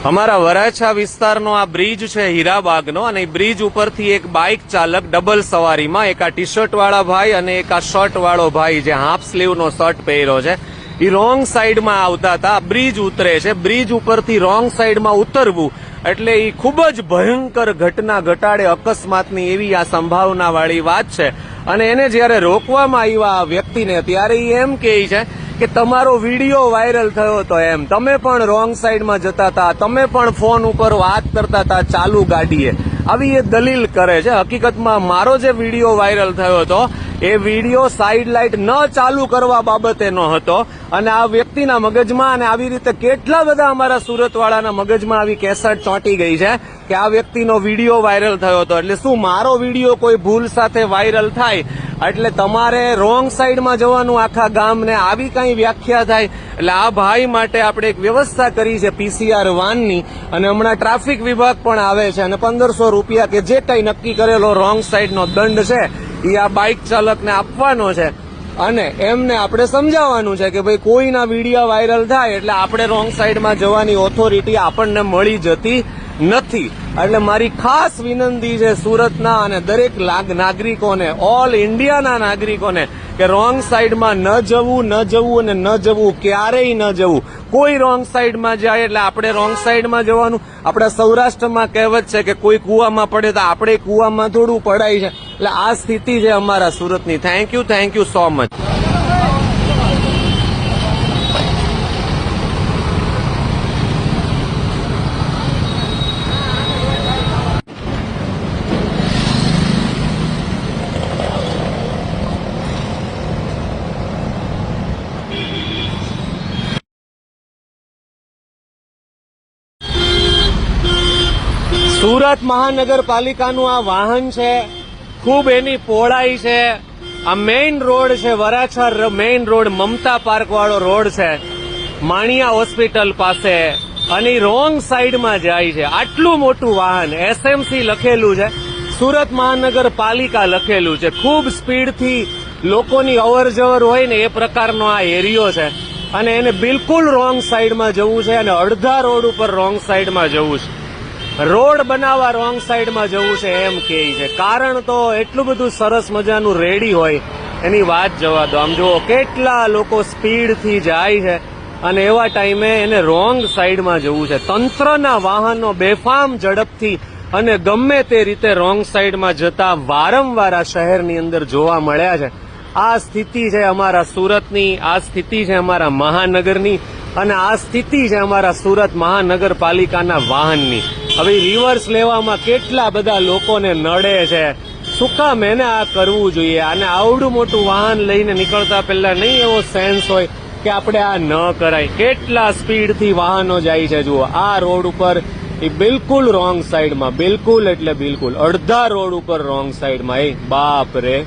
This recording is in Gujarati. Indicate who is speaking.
Speaker 1: અમારા વરાછા વિસ્તારનો આ બ્રિજ છે હીરાબાગનો, અને બ્રિજ ઉપરથી એક બાઇક ચાલક ડબલ સવારીમાં એક આ ટી શર્ટ વાળા ભાઈ અને એક આ શર્ટ વાળો ભાઈ જે હાફ સ્લીવનો શર્ટ પહેર્યો છે એ રોંગ સાઈડમાં આવતા હતા. બ્રિજ ઉતરે છે, બ્રિજ ઉપરથી રોંગ સાઈડમાં ઉતરવું એટલે એ ખૂબ જ ભયંકર ઘટના ઘટાડે અકસ્માતની એવી આ સંભાવના વાળી વાત છે. અને એને જયારે રોકવામાં આવ્યા આ વ્યક્તિને ત્યારે એ એમ કહે છે કે તમારો વિડીયો વાયરલ થયો હતો, એમ તમે પણ રોંગ સાઈડમાં જતા હતા, તમે પણ ફોન ઉપર વાત કરતા હતા ચાલુ ગાડીએ, આવી એ દલીલ કરે છે. હકીકતમાં મારો જે વિડીયો વાયરલ થયો હતો એ વિડીયો સાઈડ લાઇટ ન ચાલુ કરવા બાબતેનો હતો, અને આ વ્યક્તિના મગજમાં અને આવી રીતે કેટલા બધા અમારા સુરતવાળાના મગજમાં આવી કેસેટ ચોંટી ગઈ છે કે આ વ્યક્તિનો વિડીયો વાયરલ થયો હતો. એટલે શું મારો વિડીયો કોઈ ભૂલ સાથે વાયરલ થાય એટલે તમારે રોંગ સાઈડમાં જવાનું આખા ગામને, આવી કઈ વ્યાખ્યા થાય? એટલે આ ભાઈ માટે આપણે એક વ્યવસ્થા કરી છે PCR વાનની, અને હમણાં ટ્રાફિક વિભાગ પણ આવે છે અને 1500 રૂપિયા કે જે કઈ નક્કી કરેલો રોંગ સાઈડનો દંડ છે એ આ બાઇક ચાલકને આપવાનો છે. અને એમને આપણે સમજાવવાનું છે કે ભાઈ કોઈના વિડીયો વાયરલ થાય એટલે આપણે રોંગ સાઈડમાં જવાની ઓથોરિટી આપણને મળી જતી નથી. એટલે મારી ખાસ વિનંતી છે સુરતના અને દરેક નાગરિકોને, ઓલ ઇન્ડિયાના નાગરિકોને, કે રોંગ સાઈડમાં ન જવું અને ન જવું, ક્યારેય ન જવું. કોઈ રોંગ સાઈડમાં જાય એટલે આપણે રોંગ સાઈડમાં જવાનું. આપણા સૌરાષ્ટ્રમાં કહેવત છે કે કોઈ કૂવામાં પડે તો આપણે કૂવામાં થોડું પડાય છે. એટલે આ સ્થિતિ છે અમારા સુરતની. Thank you so much. સુરત મહાનગરપાલિકાનું આ વાહન છે, ખૂબ એની પહોળાઈ છે. આ મેઇન રોડ છે, વરાછા મેઇન રોડ, મમતા પાર્ક વાળો રોડ છે, માણિયા હોસ્પિટલ પાસે, અને રોંગ સાઈડમાં જાય છે. આટલું મોટું વાહન, SMC લખેલું છે, સુરત મહાનગરપાલિકા લખેલું છે. ખૂબ સ્પીડથી લોકોની અવર જવર હોય ને એ પ્રકારનો આ એરિયો છે, અને એને બિલકુલ રોંગ સાઈડમાં જવું છે, અને અડધા રોડ ઉપર રોંગ સાઈડમાં જવું છે. રોડ બનાવવા રોંગ સાઈડમાં જવું છે એમ કહે છે. કારણ તો એટલું બધું સરસ મજાનું રેડી હોય એની વાત જવા દો. આમ જુઓ કેટલા લોકો સ્પીડથી જાય છે, અને એવા ટાઈમે એને રોંગ સાઈડમાં જવું છે. તંત્રના વાહનો બેફામ ઝડપથી અને ગમે તે રીતે રોંગ સાઈડમાં જતા વારંવાર આ શહેરની અંદર જોવા મળ્યા છે. આ સ્થિતિ છે અમારા સુરતની, આ સ્થિતિ છે અમારા મહાનગરની, અને આ સ્થિતિ છે અમારા સુરત મહાનગરપાલિકાના વાહનની. હવે રિવર્સ લેવામાં કેટલા બધા લોકોને નડે છે. શું કામ એને આ કરવું જોઈએ? અને આવડું મોટું વાહન લઈને નીકળતા પહેલા નહીં એવો સેન્સ હોય કે આપણે આ ન કરાય? કેટલા સ્પીડથી વાહનો જાય છે જુઓ. આ રોડ ઉપર એ બિલકુલ રોંગ સાઈડમાં, બિલકુલ એટલે બિલકુલ અડધા રોડ ઉપર રોંગ સાઈડમાં. એ બાપ રે.